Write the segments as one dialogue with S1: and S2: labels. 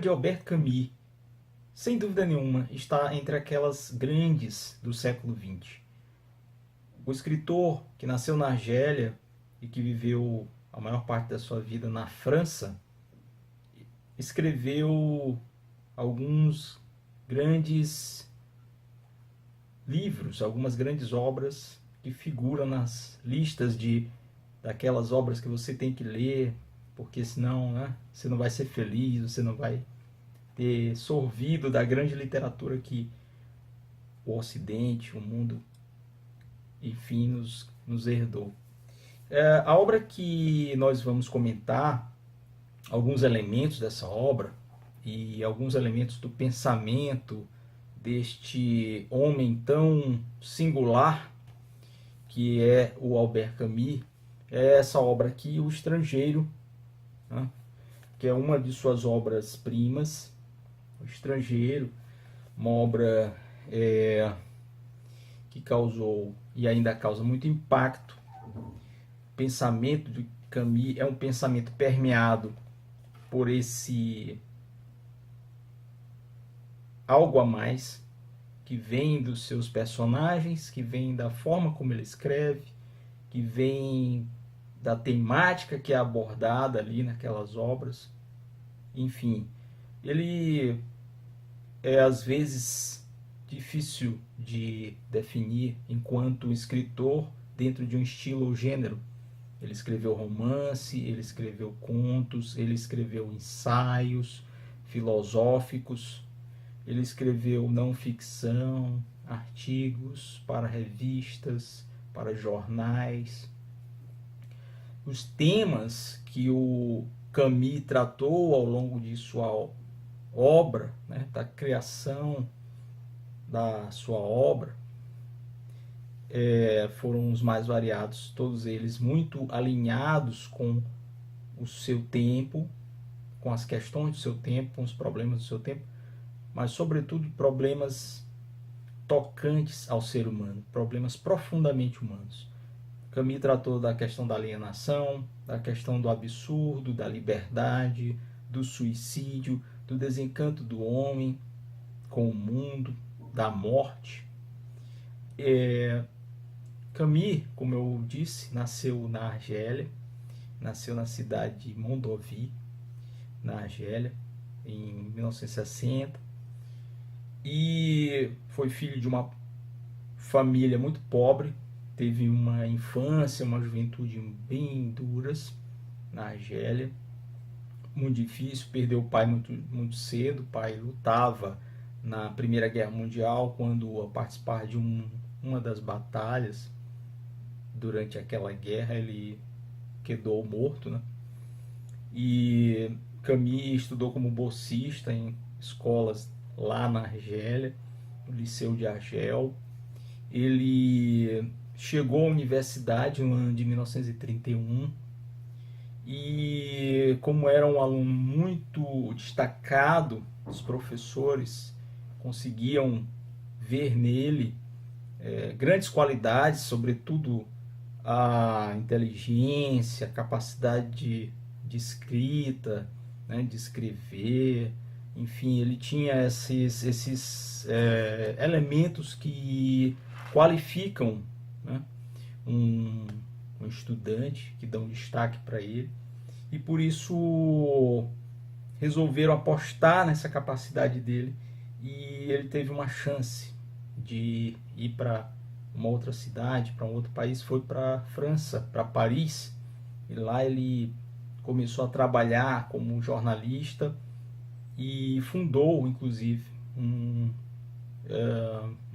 S1: de Albert Camus, sem dúvida nenhuma, está entre aquelas grandes do século XX. O escritor que nasceu na Argélia e que viveu a maior parte da sua vida na França, escreveu alguns grandes livros, algumas grandes obras que figuram nas listas daquelas obras que você tem que ler, porque senão, né, você não vai ser feliz, você não vai ter sorvido da grande literatura que o Ocidente, o mundo, enfim, nos herdou. A obra que nós vamos comentar, alguns elementos dessa obra e alguns elementos do pensamento deste homem tão singular que é o Albert Camus, é essa obra aqui, O Estrangeiro, né? Que é uma de suas obras-primas. O Estrangeiro, uma obra que causou e ainda causa muito impacto. O pensamento de Camus é um pensamento permeado por esse algo a mais que vem dos seus personagens, que vem da forma como ele escreve, que vem da temática que é abordada ali naquelas obras. Enfim, ele é às vezes difícil de definir enquanto escritor dentro de um estilo ou gênero. Ele escreveu romance, ele escreveu contos, ele escreveu ensaios filosóficos, ele escreveu não ficção, artigos para revistas, para jornais. Os temas que o Camus tratou ao longo de sua obra, né, da criação da sua obra, foram os mais variados, todos eles muito alinhados com o seu tempo, com as questões do seu tempo, com os problemas do seu tempo, mas sobretudo problemas tocantes ao ser humano, problemas profundamente humanos. Camus tratou da questão da alienação, da questão do absurdo, da liberdade, do suicídio, do desencanto do homem com o mundo, da morte. Camus, como eu disse, nasceu na Argélia, nasceu na cidade de Mondovì, na Argélia, em 1960, e foi filho de uma família muito pobre, teve uma infância, uma juventude bem duras na Argélia, muito difícil, perdeu o pai muito cedo. O pai lutava na Primeira Guerra Mundial, quando a participar de uma das batalhas. Durante aquela guerra ele quedou morto, né? E Camus estudou como bolsista em escolas lá na Argélia, no Liceu de Argel. Ele chegou à universidade no ano de 1931 e, como era um aluno muito destacado, os professores conseguiam ver nele grandes qualidades, sobretudo a inteligência, a capacidade de escrita, né, de escrever. Enfim, ele tinha esses elementos que qualificam, né, um estudante, que dão destaque para ele, e por isso resolveram apostar nessa capacidade dele, e ele teve uma chance de ir para uma outra cidade, para um outro país. Foi para a França, para Paris, e lá ele começou a trabalhar como jornalista e fundou, inclusive, um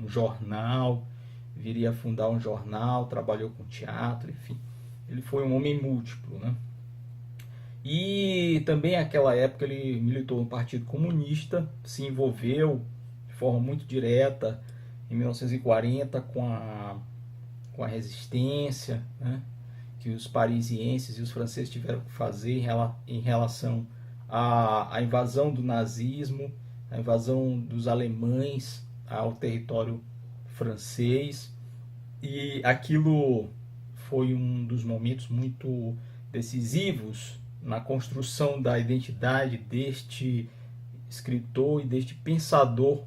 S1: jornal, viria a fundar um jornal, trabalhou com teatro, enfim. Ele foi um homem múltiplo, né? E também naquela época ele militou no Partido Comunista, se envolveu de forma muito direta em 1940 com a resistência, né, que os parisienses e os franceses tiveram que fazer em relação à invasão do nazismo, a invasão dos alemães ao território francês. E aquilo foi um dos momentos muito decisivos na construção da identidade deste escritor e deste pensador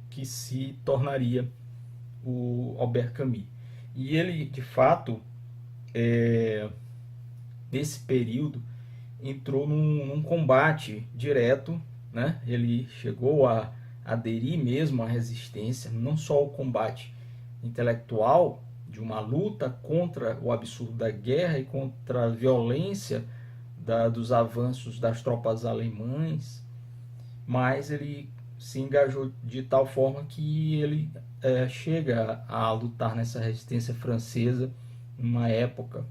S1: que se tornaria o Albert Camus. E ele, de fato, nesse período, entrou num combate direto, né? Ele chegou a aderir mesmo à resistência, não só ao combate intelectual, de uma luta contra o absurdo da guerra e contra a violência dos avanços das tropas alemãs, mas ele se engajou de tal forma que ele chega a lutar nessa resistência francesa numa época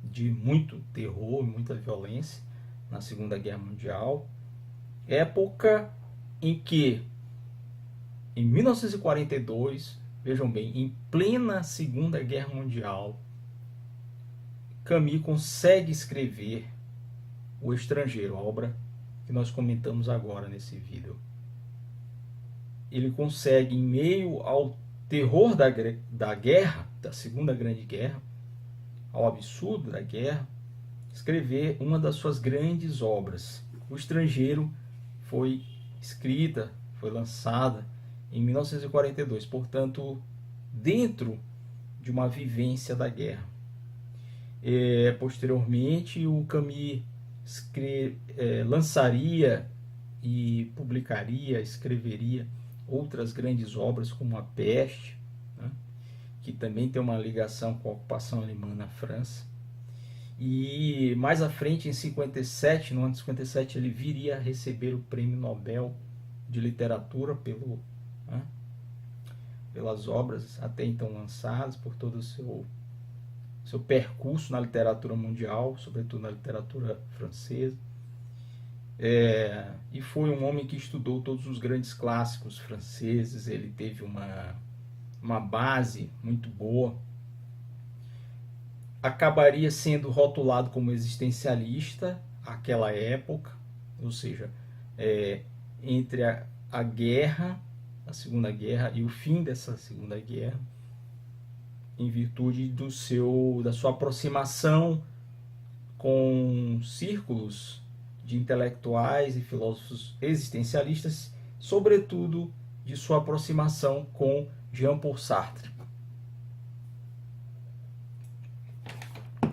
S1: de muito terror, muita violência na Segunda Guerra Mundial, época em que, em 1942, vejam bem, em plena Segunda Guerra Mundial, Camus consegue escrever O Estrangeiro, a obra que nós comentamos agora nesse vídeo. Ele consegue, em meio ao terror da guerra, da Segunda Grande Guerra, ao absurdo da guerra, escrever uma das suas grandes obras. O Estrangeiro foi escrita, foi lançada em 1942, portanto, dentro de uma vivência da guerra. Posteriormente, o Camus lançaria e publicaria, escreveria outras grandes obras, como A Peste, né, que também tem uma ligação com a ocupação alemã na França. E mais à frente, em 57, no ano de 57, ele viria a receber o Prêmio Nobel de Literatura pelas obras até então lançadas, por todo o seu percurso na literatura mundial, sobretudo na literatura francesa. E foi um homem que estudou todos os grandes clássicos franceses. Ele teve uma base muito boa. Acabaria sendo rotulado como existencialista àquela época, ou seja, entre a guerra, a Segunda Guerra e o fim dessa Segunda Guerra, em virtude da sua aproximação com círculos de intelectuais e filósofos existencialistas, sobretudo de sua aproximação com Jean-Paul Sartre.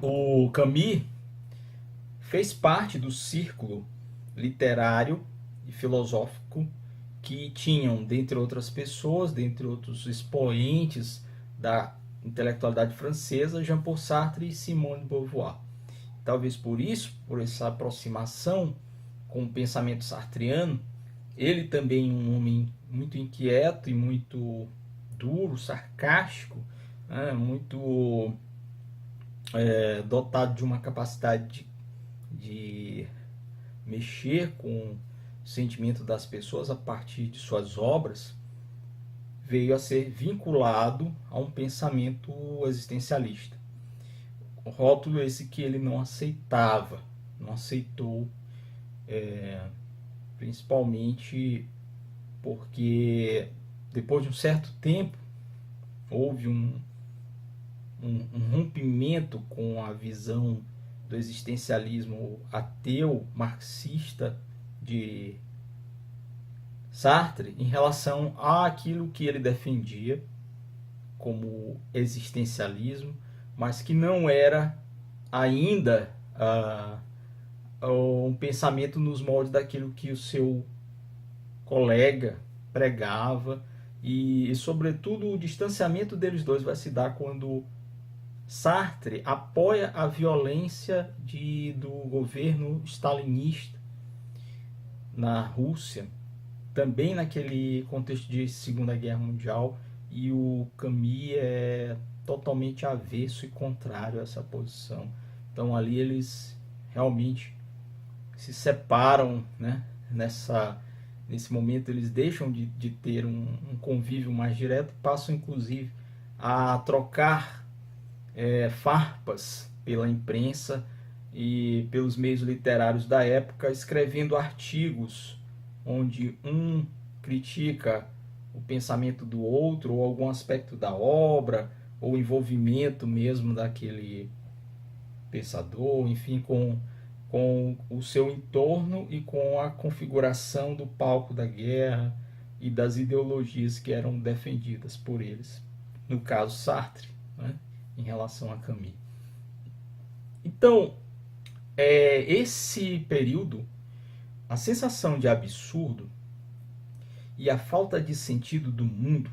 S1: O Camus fez parte do círculo literário e filosófico que tinham, dentre outras pessoas, dentre outros expoentes da intelectualidade francesa, Jean-Paul Sartre e Simone de Beauvoir. Talvez por isso, por essa aproximação com o pensamento sartreano, ele também, um homem muito inquieto e muito duro, sarcástico, né, muito dotado de uma capacidade de mexer com o sentimento das pessoas a partir de suas obras, veio a ser vinculado a um pensamento existencialista. Rótulo esse que ele não aceitava, não aceitou, principalmente porque depois de um certo tempo houve um rompimento com a visão do existencialismo ateu, marxista de Sartre em relação àquilo que ele defendia como existencialismo, mas que não era ainda um pensamento nos moldes daquilo que o seu colega pregava, e sobretudo o distanciamento deles dois vai se dar quando Sartre apoia a violência do governo stalinista na Rússia, também naquele contexto de Segunda Guerra Mundial, e o Camus é totalmente avesso e contrário a essa posição. Então ali eles realmente se separam, né? Nesse momento eles deixam de ter um convívio mais direto, passam inclusive a trocar farpas pela imprensa e pelos meios literários da época, escrevendo artigos onde um critica o pensamento do outro, ou algum aspecto da obra, ou envolvimento mesmo daquele pensador, enfim, com com o seu entorno e com a configuração do palco da guerra e das ideologias que eram defendidas por eles. No caso, Sartre, né, em relação a Camus. Então, esse período, a sensação de absurdo e a falta de sentido do mundo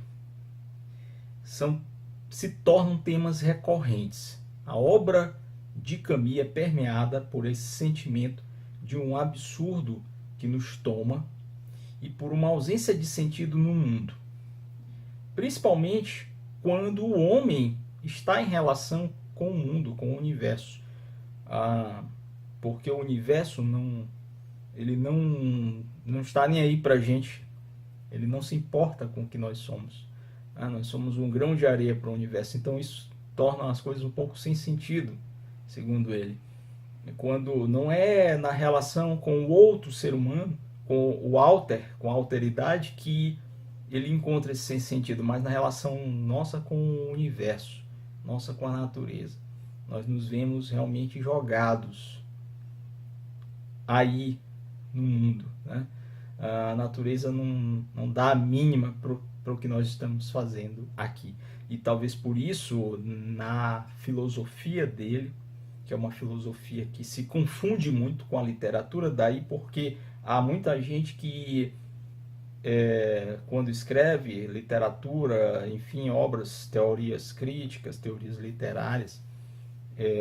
S1: se tornam temas recorrentes. A obra de Camus é permeada por esse sentimento de um absurdo que nos toma e por uma ausência de sentido no mundo, principalmente quando o homem está em relação com o mundo, com o universo, porque o universo ele não está nem aí para a gente, ele não se importa com o que nós somos. Nós somos um grão de areia para o universo, então isso torna as coisas um pouco sem sentido, segundo ele. Quando não é na relação com o outro ser humano, com o alter, com a alteridade, que ele encontra esse sem sentido, mas na relação nossa com o universo, nossa com a natureza. Nós nos vemos realmente jogados aí no mundo, né? A natureza não dá a mínima para o que nós estamos fazendo aqui. E talvez por isso, na filosofia dele, que é uma filosofia que se confunde muito com a literatura, daí porque há muita gente que, quando escreve literatura, enfim, obras, teorias críticas, teorias literárias,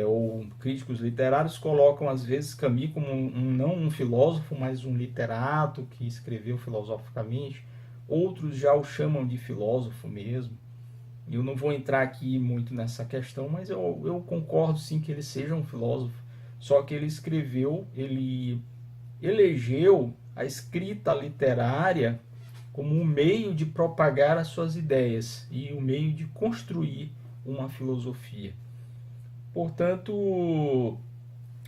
S1: ou críticos literários, colocam às vezes Camus como não um filósofo, mas um literato que escreveu filosoficamente. Outros já o chamam de filósofo mesmo. Eu não vou entrar aqui muito nessa questão, mas eu concordo sim que ele seja um filósofo. Só que ele elegeu a escrita literária como um meio de propagar as suas ideias e um meio de construir uma filosofia. Portanto,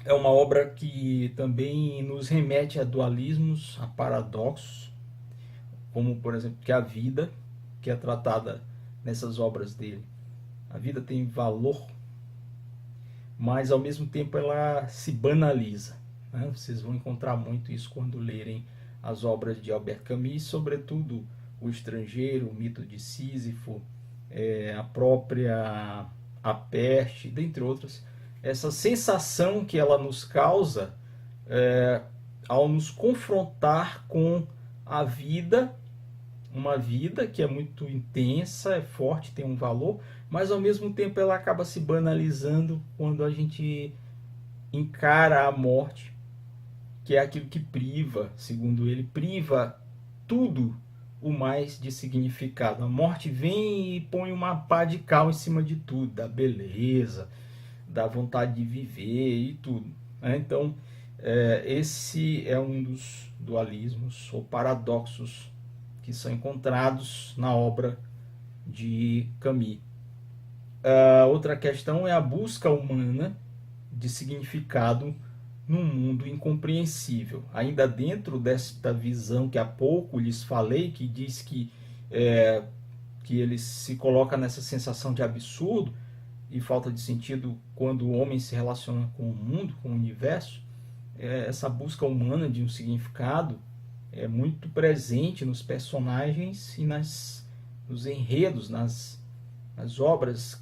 S1: é uma obra que também nos remete a dualismos, a paradoxos, como, por exemplo, que a vida, que é tratada nessas obras dele. A vida tem valor, mas, ao mesmo tempo, ela se banaliza, né? Vocês vão encontrar muito isso quando lerem as obras de Albert Camus, sobretudo O Estrangeiro, O Mito de Sísifo, a própria A Peste, dentre outras. Essa sensação que ela nos causa ao nos confrontar com a vida, uma vida que é muito intensa, é forte, tem um valor, mas ao mesmo tempo ela acaba se banalizando quando a gente encara a morte, que é aquilo que priva, segundo ele, priva tudo o mais de significado. A morte vem e põe uma pá de cal em cima de tudo, da beleza, da vontade de viver e tudo, né? Então, esse é um dos dualismos ou paradoxos que são encontrados na obra de Camus. Outra questão é a busca humana de significado num mundo incompreensível. Ainda dentro desta visão que há pouco lhes falei, que diz que ele se coloca nessa sensação de absurdo e falta de sentido quando o homem se relaciona com o mundo, com o universo, essa busca humana de um significado é muito presente nos personagens e nos enredos, nas obras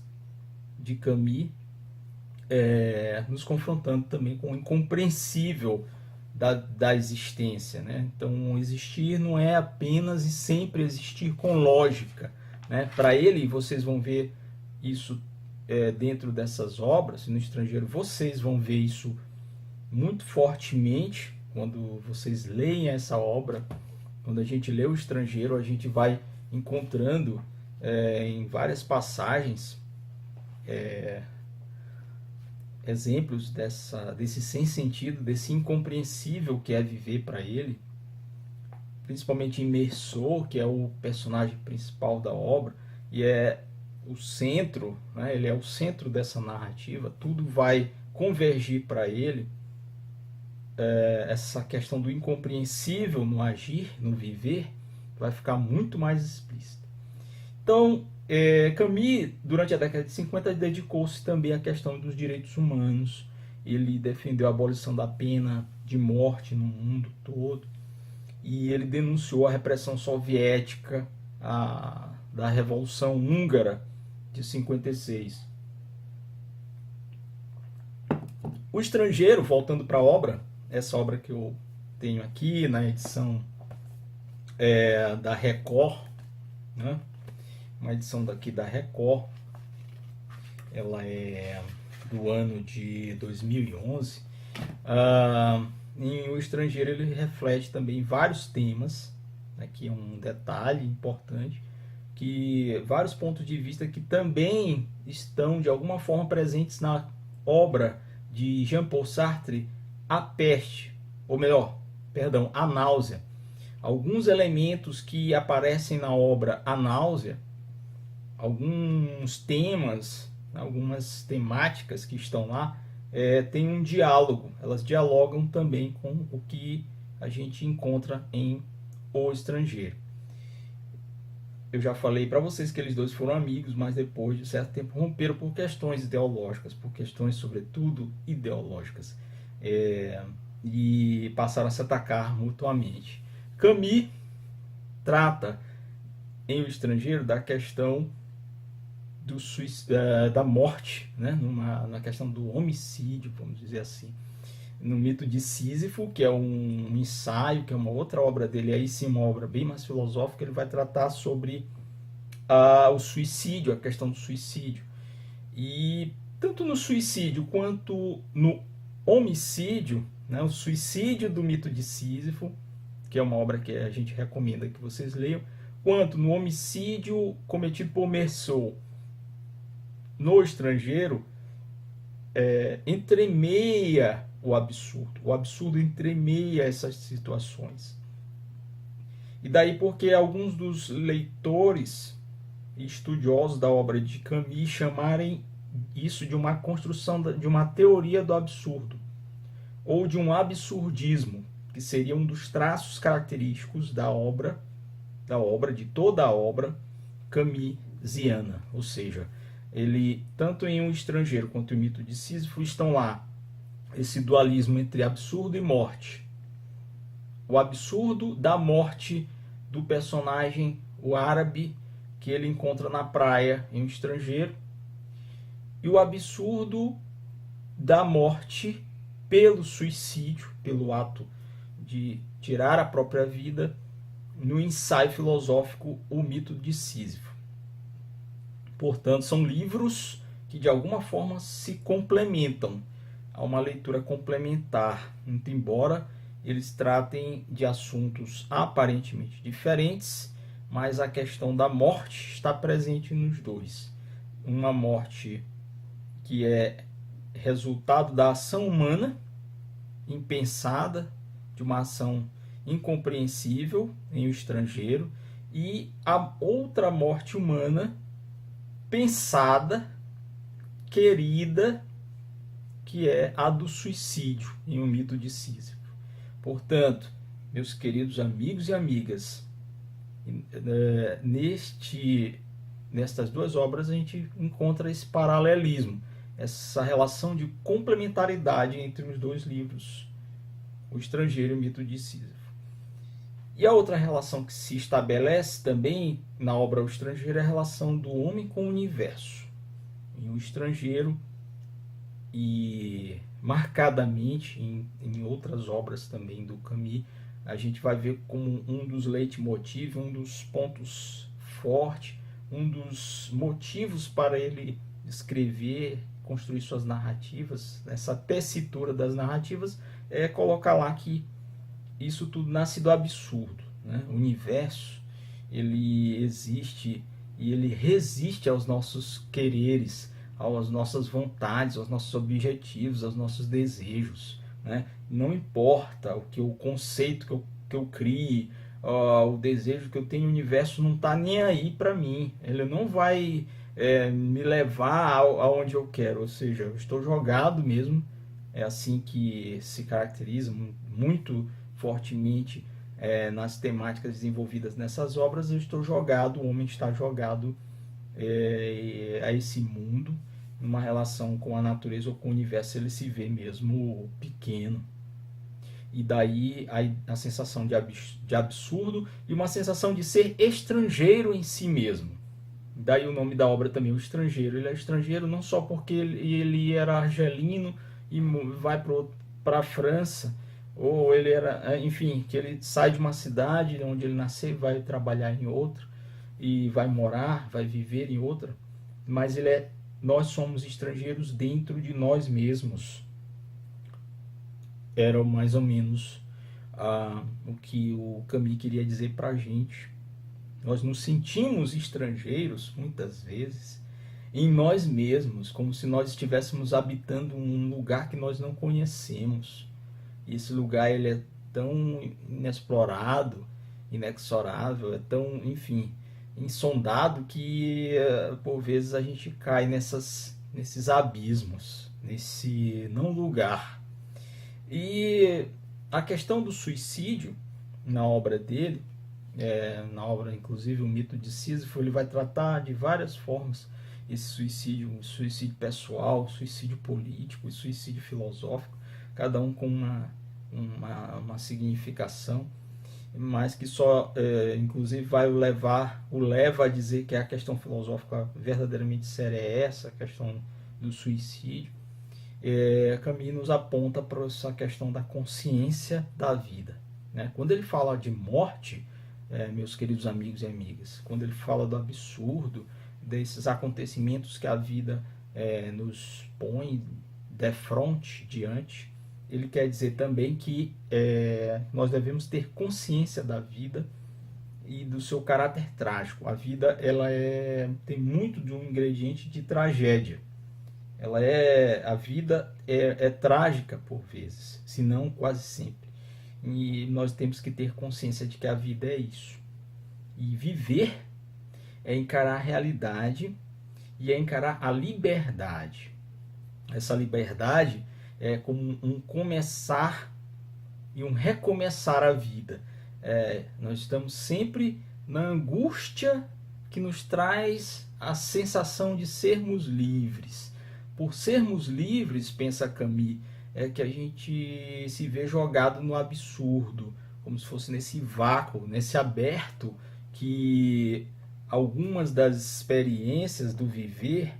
S1: de Camus, nos confrontando também com o incompreensível da existência, né? Então, existir não é apenas e sempre existir com lógica, né? Para ele, vocês vão ver isso dentro dessas obras, no Estrangeiro vocês vão ver isso muito fortemente quando vocês leem essa obra. Quando a gente lê O Estrangeiro, a gente vai encontrando em várias passagens exemplos desse sem sentido, desse incompreensível que é viver para ele, principalmente em Meursault, que é o personagem principal da obra, e é o centro, né? Ele é o centro dessa narrativa, tudo vai convergir para ele. Essa questão do incompreensível no agir, no viver, vai ficar muito mais explícita. Então, Camus, durante a década de 50, dedicou-se também à questão dos direitos humanos ele defendeu a abolição da pena de morte no mundo todo, e ele denunciou a repressão soviética da Revolução Húngara de 56. O Estrangeiro, voltando para a obra, essa obra que eu tenho aqui na edição da Record, né? Uma edição daqui da Record, ela é do ano de 2011. Em O Estrangeiro ele reflete também vários temas, aqui é um detalhe importante, que vários pontos de vista que também estão de alguma forma presentes na obra de Jean-Paul Sartre, A Peste, ou melhor, perdão, A Náusea. Alguns elementos que aparecem na obra A Náusea, alguns temas, algumas temáticas que estão lá, tem um diálogo, elas dialogam também com o que a gente encontra em O Estrangeiro. Eu já falei para vocês que eles dois foram amigos, mas depois de certo tempo romperam por questões ideológicas, por questões sobretudo ideológicas, e passaram a se atacar mutuamente. Camus trata em O Estrangeiro da questão da morte, né? Na questão do homicídio, vamos dizer assim. No mito de Sísifo, que é um ensaio, que é uma outra obra dele, aí sim uma obra bem mais filosófica, ele vai tratar sobre o suicídio, a questão do suicídio. E tanto no suicídio quanto no homicídio, né? O suicídio do mito de Sísifo, que é uma obra que a gente recomenda que vocês leiam, quanto no homicídio cometido por Meursault, no Estrangeiro, entremeia o absurdo entremeia essas situações. E daí porque alguns dos leitores e estudiosos da obra de Camus chamarem isso de uma construção, de uma teoria do absurdo, ou de um absurdismo, que seria um dos traços característicos da obra, de toda a obra camusiana. Ou seja, ele, tanto em O Estrangeiro quanto em O Mito de Sísifo, estão lá esse dualismo entre absurdo e morte. O absurdo da morte do personagem, o árabe, que ele encontra na praia em O Estrangeiro, e o absurdo da morte pelo suicídio, pelo ato de tirar a própria vida, no ensaio filosófico O Mito de Sísifo. Portanto, são livros que de alguma forma se complementam, há uma leitura complementar, muito embora eles tratem de assuntos aparentemente diferentes, mas a questão da morte está presente nos dois. Uma morte que é resultado da ação humana, impensada, de uma ação incompreensível em O Estrangeiro, e a outra morte humana pensada, querida, que é a do suicídio em O Mito de Sísifo. Portanto, meus queridos amigos e amigas, nestas duas obras a gente encontra esse paralelismo, essa relação de complementaridade entre os dois livros, O Estrangeiro e O Mito de Sísifo. E a outra relação que se estabelece também na obra O Estrangeiro é a relação do homem com o universo. Em O Estrangeiro, e marcadamente em outras obras também do Camus, a gente vai ver como um dos leitmotivs, um dos pontos fortes, um dos motivos para ele escrever, construir suas narrativas, essa tessitura das narrativas, é colocar lá que isso tudo nasce do absurdo, né? O universo, ele existe e ele resiste aos nossos quereres, às nossas vontades, aos nossos objetivos, aos nossos desejos, né? Não importa o conceito que eu crie, o desejo que eu tenho, o universo não está nem aí para mim, ele não vai me levar aonde eu quero, ou seja, eu estou jogado mesmo, é assim que se caracteriza muito fortemente nas temáticas desenvolvidas nessas obras. Eu estou jogado, o homem está jogado a esse mundo, numa relação com a natureza ou com o universo, ele se vê mesmo pequeno. E daí a sensação de absurdo e uma sensação de ser estrangeiro em si mesmo. Daí o nome da obra também, O Estrangeiro. Ele é estrangeiro não só porque ele era argelino e vai para a França, ou ele era, enfim, que ele sai de uma cidade onde ele nasceu e vai trabalhar em outra, e vai morar, vai viver em outra, mas nós somos estrangeiros dentro de nós mesmos. Era mais ou menos o que o Camus queria dizer para a gente. Nós nos sentimos estrangeiros, muitas vezes, em nós mesmos, como se nós estivéssemos habitando um lugar que nós não conhecemos. E esse lugar ele é tão inexplorado, inexorável, é tão, enfim, insondado que por vezes a gente cai nesses abismos, nesse não lugar. E a questão do suicídio na obra dele, na obra inclusive O Mito de Sísifo, ele vai tratar de várias formas esse suicídio, um suicídio pessoal, suicídio político, suicídio filosófico, cada um com uma significação, mas que só inclusive o leva a dizer que a questão filosófica verdadeiramente séria é essa, a questão do suicídio. Camus nos aponta para essa questão da consciência da vida, né? Quando ele fala de morte, meus queridos amigos e amigas, quando ele fala do absurdo, desses acontecimentos que a vida nos põe de frente, diante, ele quer dizer também que nós devemos ter consciência da vida e do seu caráter trágico. A vida tem muito de um ingrediente de tragédia. A vida é trágica por vezes, se não quase sempre. E nós temos que ter consciência de que a vida é isso. E viver é encarar a realidade e é encarar a liberdade. Essa liberdade é como um começar e um recomeçar a vida. Nós estamos sempre na angústia que nos traz a sensação de sermos livres. Por sermos livres, pensa Camus, que a gente se vê jogado no absurdo, como se fosse nesse vácuo, nesse aberto que algumas das experiências do viver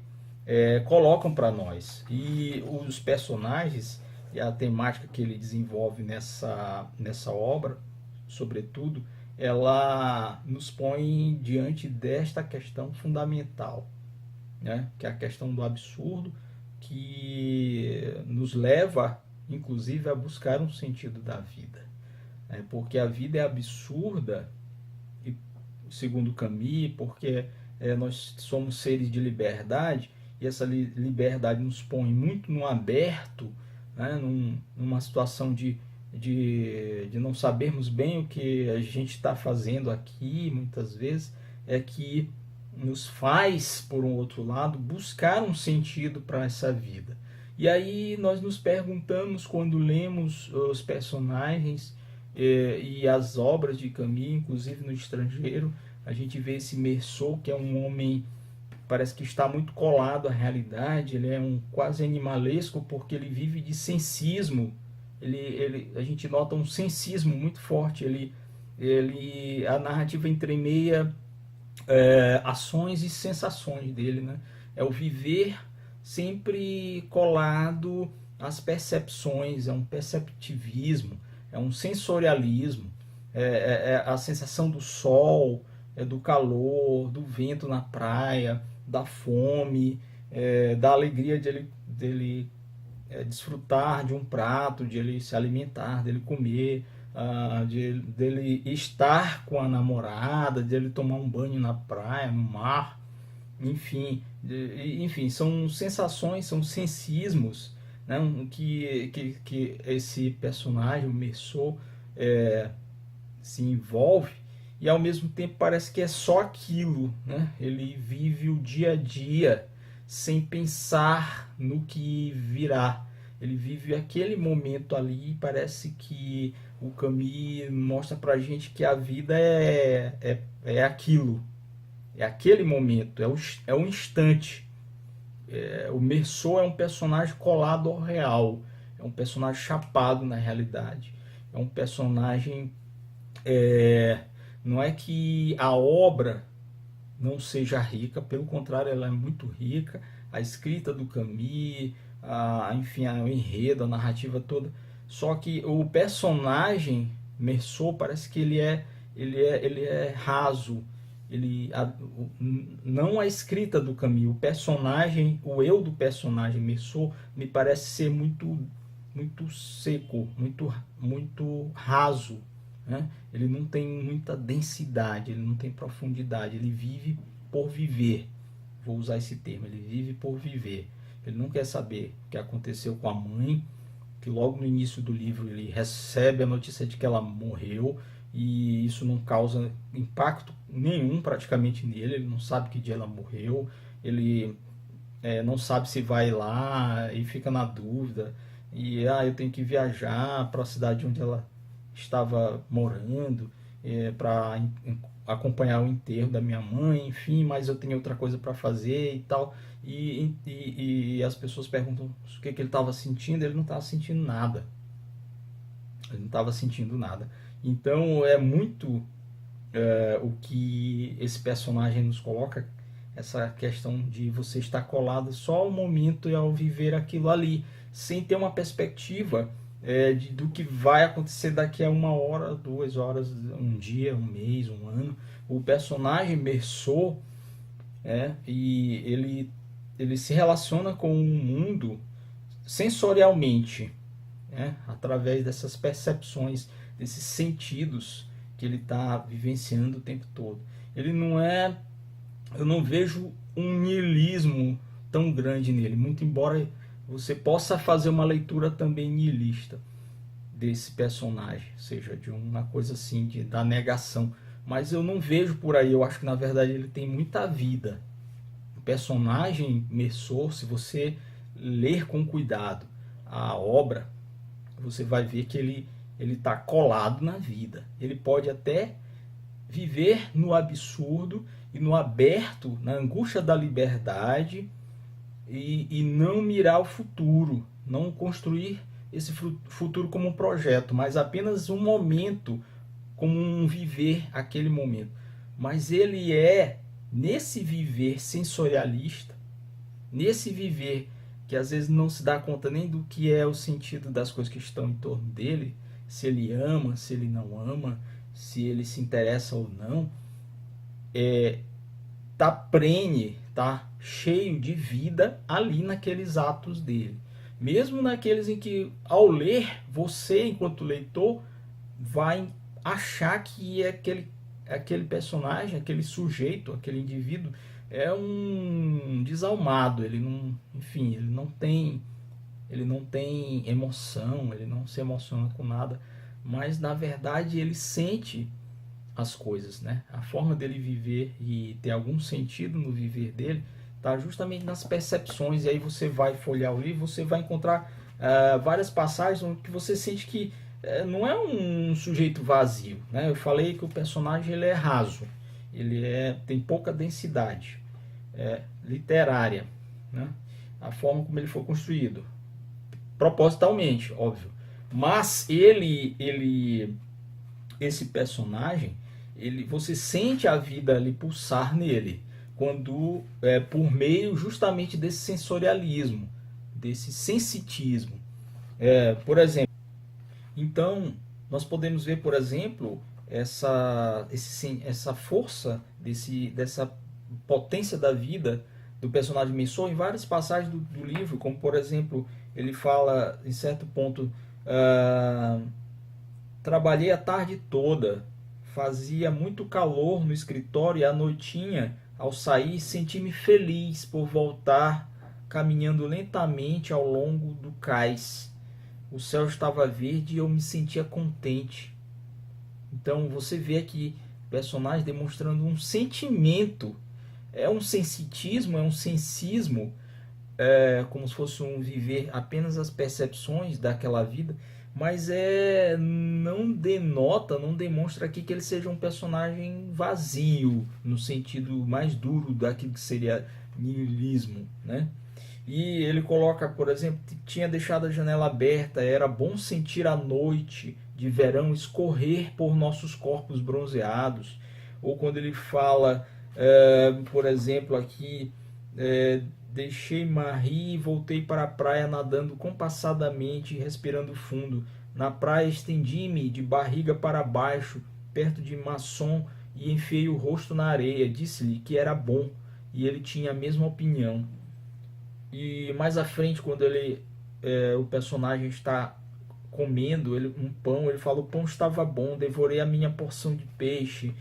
S1: colocam para nós. E os personagens e a temática que ele desenvolve nessa obra, sobretudo, ela nos põe diante desta questão fundamental, né? Que é a questão do absurdo, que nos leva, inclusive, a buscar um sentido da vida. Porque a vida é absurda, e, segundo Camus, porque nós somos seres de liberdade, e essa liberdade nos põe muito no aberto, né? Numa situação de não sabermos bem o que a gente está fazendo aqui, muitas vezes, que nos faz, por um outro lado, buscar um sentido para essa vida. E aí nós nos perguntamos, quando lemos os personagens e as obras de Camus, inclusive no Estrangeiro, a gente vê esse Meursault, que é um homem que parece que está muito colado à realidade, ele é quase animalesco, porque ele vive de sensismo. A gente nota um sensismo muito forte. A narrativa entremeia ações e sensações dele, né? É o viver sempre colado às percepções, é um perceptivismo, é um sensorialismo, é a sensação do sol, do calor, do vento na praia, da fome, da alegria dele desfrutar de um prato, de ele se alimentar, dele comer, dele estar com a namorada, dele tomar um banho na praia, no mar, enfim, são sensações, são sensismos, né, que esse personagem, o Meursault, se envolve, e ao mesmo tempo parece que é só aquilo, né? Ele vive o dia a dia sem pensar no que virá. Ele vive aquele momento ali, e parece que o Camus mostra pra gente que a vida é aquilo, é aquele momento, é o instante. O Meursault é um personagem colado ao real, é um personagem chapado na realidade, é um personagem, não é que a obra não seja rica, pelo contrário, ela é muito rica, a escrita do Camus, enfim, o enredo, a narrativa toda, só que o personagem Meursault parece que ele é raso, não a escrita do Camus, o personagem, o eu do personagem Meursault me parece ser muito seco, muito raso, né? Ele não tem muita densidade, ele não tem profundidade, ele vive por viver, vou usar esse termo, ele vive por viver, ele não quer saber o que aconteceu com a mãe, que logo no início do livro ele recebe a notícia de que ela morreu, e isso não causa impacto nenhum praticamente nele, ele não sabe que dia ela morreu, ele não sabe se vai lá e fica na dúvida, e eu tenho que viajar para a cidade onde ela estava morando para acompanhar o enterro da minha mãe, enfim, mas eu tenho outra coisa para fazer e tal, e as pessoas perguntam o que ele estava sentindo, ele não estava sentindo nada, ele não estava sentindo nada. Então é muito o que esse personagem nos coloca, essa questão de você estar colado só ao momento e ao viver aquilo ali, sem ter uma perspectiva do que vai acontecer daqui a 1 hora, 2 horas, um dia, um mês, um ano. O personagem Meursault, e ele se relaciona com o mundo sensorialmente, através dessas percepções, desses sentidos que ele está vivenciando o tempo todo. Ele não é, eu não vejo um niilismo tão grande nele, muito embora você possa fazer uma leitura também nihilista desse personagem, ou seja, de uma coisa assim, da negação, mas eu não vejo por aí, eu acho que na verdade ele tem muita vida. O personagem Meursault, se você ler com cuidado a obra, você vai ver que ele está colado na vida. Ele pode até viver no absurdo e no aberto, na angústia da liberdade, e não mirar o futuro, não construir esse futuro como um projeto, mas apenas um momento, como um viver aquele momento. Mas ele nesse viver sensorialista, nesse viver que às vezes não se dá conta nem do que é o sentido das coisas que estão em torno dele, se ele ama, se ele não ama, se ele se interessa ou não, tá prenhe, tá cheio de vida ali naqueles atos dele. Mesmo naqueles em que, ao ler, você, enquanto leitor, vai achar que aquele personagem, aquele sujeito, aquele indivíduo é um desalmado, ele não, enfim, ele não tem emoção, ele não se emociona com nada, mas na verdade ele sente as coisas, né? A forma dele viver e ter algum sentido no viver dele está justamente nas percepções. E aí você vai folhear o livro, você vai encontrar várias passagens onde você sente que não é um sujeito vazio, né? Eu falei que o personagem ele é raso, ele tem pouca densidade literária, né? A forma como ele foi construído, propositalmente, óbvio, mas esse personagem, você sente a vida ali pulsar nele, quando por meio justamente desse sensorialismo, desse sensitismo. Por exemplo, então nós podemos ver, por exemplo, essa força dessa potência da vida do personagem Meursault em várias passagens do livro, como por exemplo, ele fala em certo ponto: trabalhei a tarde toda, fazia muito calor no escritório, e à noitinha, ao sair, senti-me feliz por voltar caminhando lentamente ao longo do cais. O céu estava verde e eu me sentia contente. Então você vê aqui o personagem demonstrando um sentimento, um sensitismo, um sensismo, como se fosse um viver apenas as percepções daquela vida, mas não denota, não demonstra aqui que ele seja um personagem vazio, no sentido mais duro daquilo que seria niilismo, né? E ele coloca, por exemplo, tinha deixado a janela aberta, era bom sentir a noite de verão escorrer por nossos corpos bronzeados. Ou quando ele fala, por exemplo, aqui, deixei Marie e voltei para a praia nadando compassadamente e respirando fundo. Na praia estendi-me de barriga para baixo, perto de Masson, e enfiei o rosto na areia. Disse-lhe que era bom, e ele tinha a mesma opinião. E mais à frente, quando o personagem está comendo um pão, ele fala: o pão estava bom, devorei a minha porção de peixe.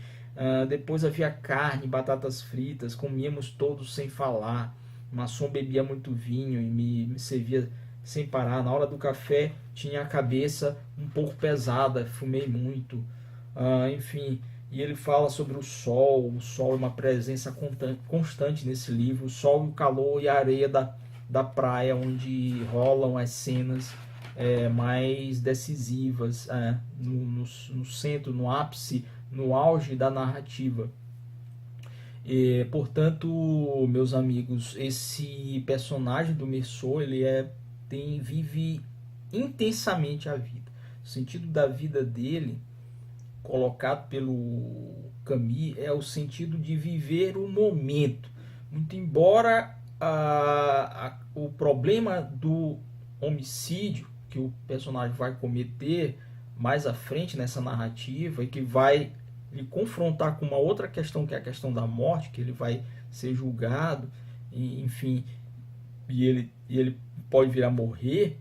S1: Depois havia carne, batatas fritas, comíamos todos sem falar. Masson bebia muito vinho e me servia sem parar. Na hora do café tinha a cabeça um pouco pesada, fumei muito. Enfim, e ele fala sobre o sol. O sol é uma presença constante nesse livro. O sol, o calor e a areia da praia, onde rolam as cenas mais decisivas, no centro, no ápice, no auge da narrativa. E, portanto, meus amigos, esse personagem do Meursault, vive intensamente a vida. O sentido da vida dele, colocado pelo Camus, é o sentido de viver o momento. Muito embora o problema do homicídio que o personagem vai cometer mais à frente nessa narrativa, e que vai lhe confrontar com uma outra questão, que é a questão da morte, que ele vai ser julgado, enfim, e ele pode vir a morrer.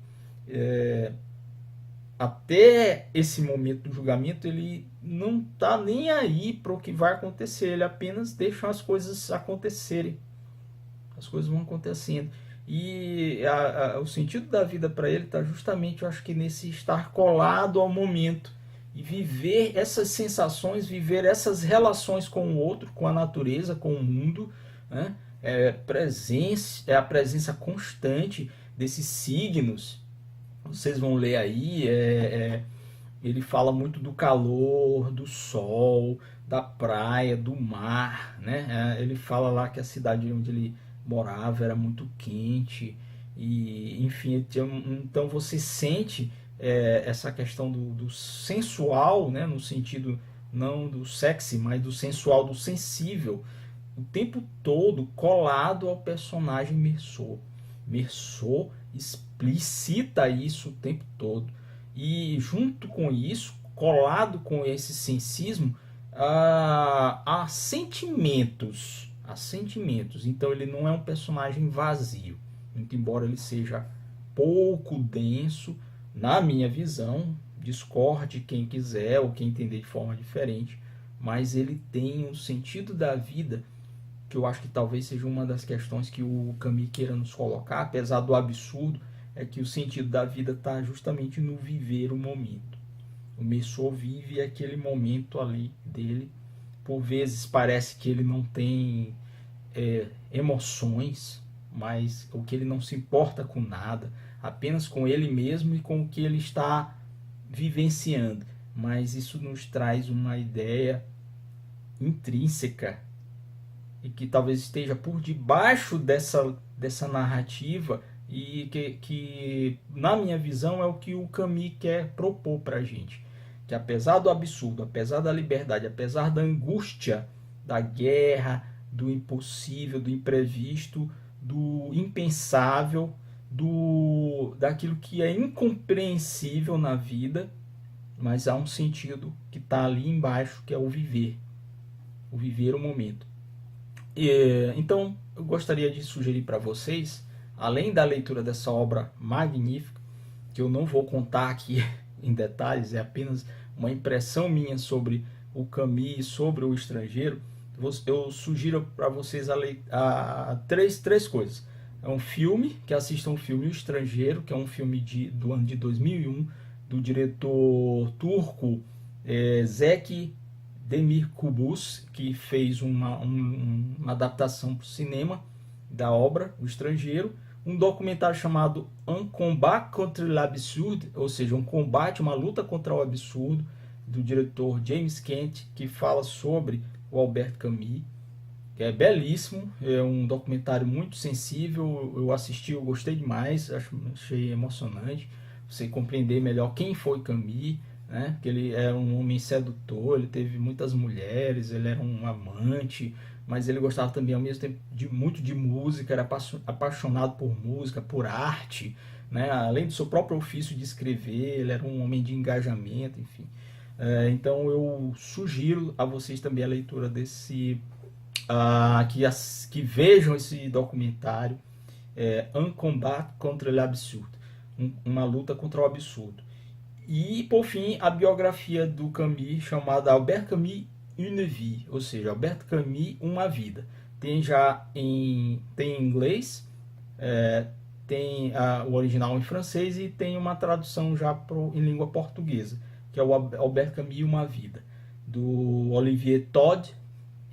S1: Até esse momento do julgamento, ele não está nem aí para o que vai acontecer, ele apenas deixa as coisas acontecerem. As coisas vão acontecendo. E o sentido da vida para ele está justamente, eu acho que nesse estar colado ao momento e viver essas sensações, viver essas relações com o outro, com a natureza, com o mundo, né? A presença constante desses signos. Vocês vão ler aí, ele fala muito do calor, do sol, da praia, do mar, né? Ele fala lá que a cidade onde ele morava era muito quente, e enfim, então você sente essa questão do sensual, né? No sentido não do sexy, mas do sensual, do sensível, o tempo todo colado ao personagem Meursault. Meursault explicita isso o tempo todo. E junto com isso, colado com esse sensismo, há sentimentos. Há sentimentos. Então ele não é um personagem vazio. Muito embora ele seja pouco denso, na minha visão, discorde quem quiser ou quem entender de forma diferente, mas ele tem um sentido da vida que eu acho que talvez seja uma das questões que o Camus queira nos colocar, apesar do absurdo, é que o sentido da vida está justamente no viver o momento. O Meursault vive aquele momento ali dele. Por vezes parece que ele não tem emoções, mas o que ele não se importa com nada, apenas com ele mesmo e com o que ele está vivenciando. Mas isso nos traz uma ideia intrínseca e que talvez esteja por debaixo dessa narrativa, e que na minha visão é o que o Camus quer propor para a gente, que apesar do absurdo, apesar da liberdade, apesar da angústia, da guerra, do impossível, do imprevisto, do impensável, daquilo que é incompreensível na vida, mas há um sentido que está ali embaixo, que é o viver o momento. Então, eu gostaria de sugerir para vocês, além da leitura dessa obra magnífica, que eu não vou contar aqui em detalhes, é apenas uma impressão minha sobre o Camus e sobre o Estrangeiro, eu sugiro para vocês três coisas. É um filme, que assistam o filme O Estrangeiro, que é um filme do ano de 2001, do diretor turco Zeki Demirkubuz, que fez uma adaptação para o cinema da obra O Estrangeiro. Um documentário chamado Un combat contre l'absurde, ou seja, um combate, uma luta contra o absurdo, do diretor James Kent, que fala sobre o Albert Camus. que é belíssimo, é um documentário muito sensível, eu assisti, eu gostei demais, achei emocionante, você compreender melhor quem foi Camus, né? Que ele era um homem sedutor, ele teve muitas mulheres, ele era um amante, mas ele gostava também ao mesmo tempo muito de música, era apaixonado por música, por arte, né? Além do seu próprio ofício de escrever, ele era um homem de engajamento, enfim. Então eu sugiro a vocês também a leitura desse, que vejam esse documentário, Un combat contre l'absurde, uma luta contra o absurdo. E, por fim, a biografia do Camus, chamada Albert Camus, Une Vie, ou seja, Albert Camus, Uma Vida. Tem em inglês, tem o original em francês e tem uma tradução já em língua portuguesa, que é o Albert Camus, Uma Vida, do Olivier Todd,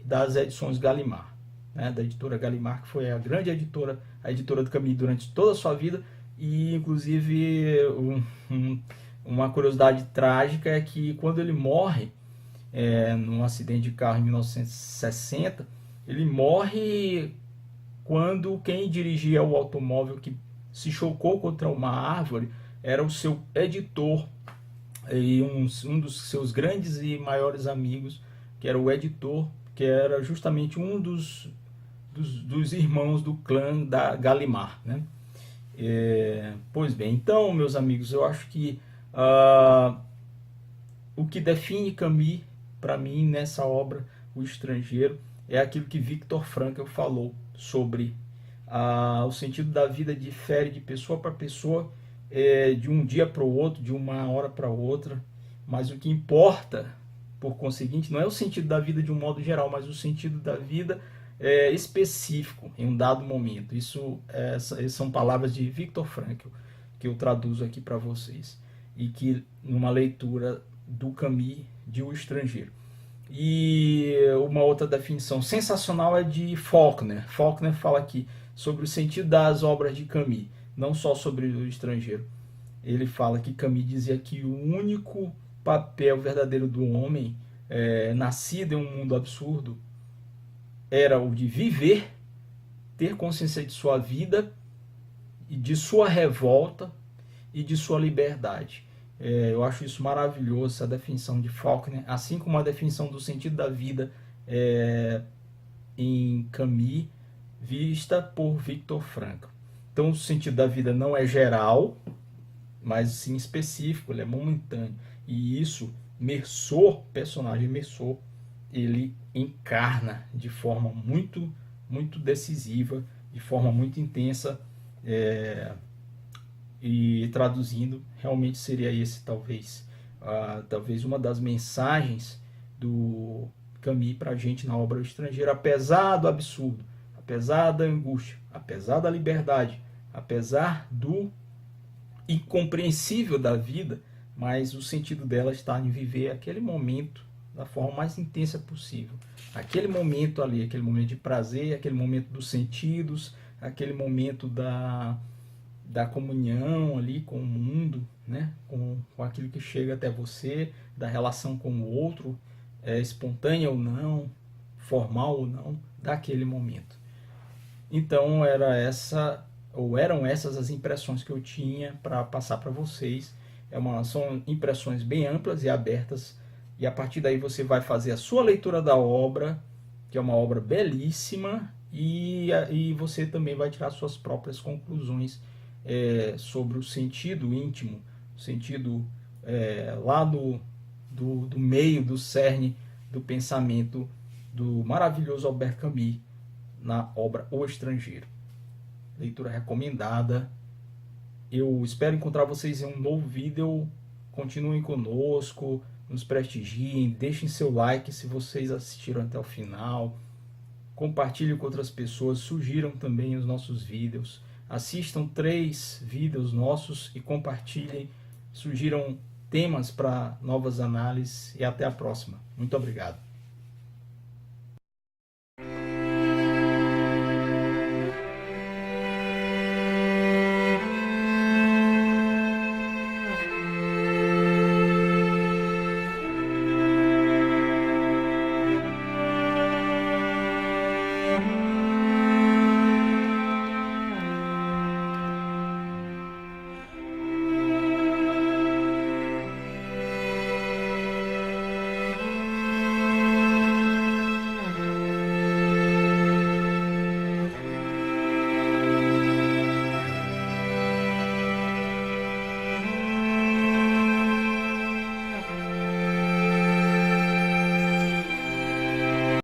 S1: das edições Gallimard, né, da editora Gallimard, que foi a grande editora, a editora do Camus durante toda a sua vida, e inclusive uma curiosidade trágica é que quando ele morre, num acidente de carro em 1960, ele morre quando quem dirigia o automóvel que se chocou contra uma árvore era o seu editor e um dos seus grandes e maiores amigos, que era o editor, que era justamente um dos irmãos do clã da Gallimard, né? Pois bem, então, meus amigos, eu acho que o que define Camus, para mim, nessa obra, O Estrangeiro, é aquilo que Viktor Frankl falou sobre o sentido da vida difere de pessoa para pessoa, de um dia para o outro, de uma hora para outra, mas o que importa, por conseguinte, não é o sentido da vida de um modo geral, mas o sentido da vida específico em um dado momento. Isso são palavras de Viktor Frankl, que eu traduzo aqui para vocês, e que numa leitura do Camus, de O Estrangeiro. E uma outra definição sensacional é de Faulkner. Faulkner fala aqui sobre o sentido das obras de Camus, não só sobre O Estrangeiro. Ele fala que Camus dizia que o único papel verdadeiro do homem, nascido em um mundo absurdo, era o de viver, ter consciência de sua vida, e de sua revolta e de sua liberdade. Eu acho isso maravilhoso, essa definição de Faulkner, assim como a definição do sentido da vida em Camus, vista por Viktor Frankl. Então, o sentido da vida não é geral, mas sim específico, ele é momentâneo. E isso, personagem Meursault, ele encarna de forma muito, muito decisiva, de forma muito intensa, e traduzindo, realmente seria esse talvez uma das mensagens do Camus para a gente na obra O Estrangeiro, apesar do absurdo, apesar da angústia, apesar da liberdade, apesar do incompreensível da vida, mas o sentido dela está em viver aquele momento da forma mais intensa possível. Aquele momento ali, aquele momento de prazer, aquele momento dos sentidos, aquele momento da comunhão ali com o mundo, né? com aquilo que chega até você, da relação com o outro, espontânea ou não, formal ou não, daquele momento. Então eram essas as impressões que eu tinha para passar para vocês. São impressões bem amplas e abertas, e a partir daí você vai fazer a sua leitura da obra, que é uma obra belíssima, e você também vai tirar suas próprias conclusões sobre o sentido íntimo, o sentido lá do meio, do cerne do pensamento do maravilhoso Albert Camus na obra O Estrangeiro. Leitura recomendada. Eu espero encontrar vocês em um novo vídeo. Continuem conosco, nos prestigiem, deixem seu like se vocês assistiram até o final. Compartilhem com outras pessoas, sugiram também os nossos vídeos. Assistam 3 vídeos nossos e compartilhem. Sugiram temas para novas análises e até a próxima. Muito obrigado.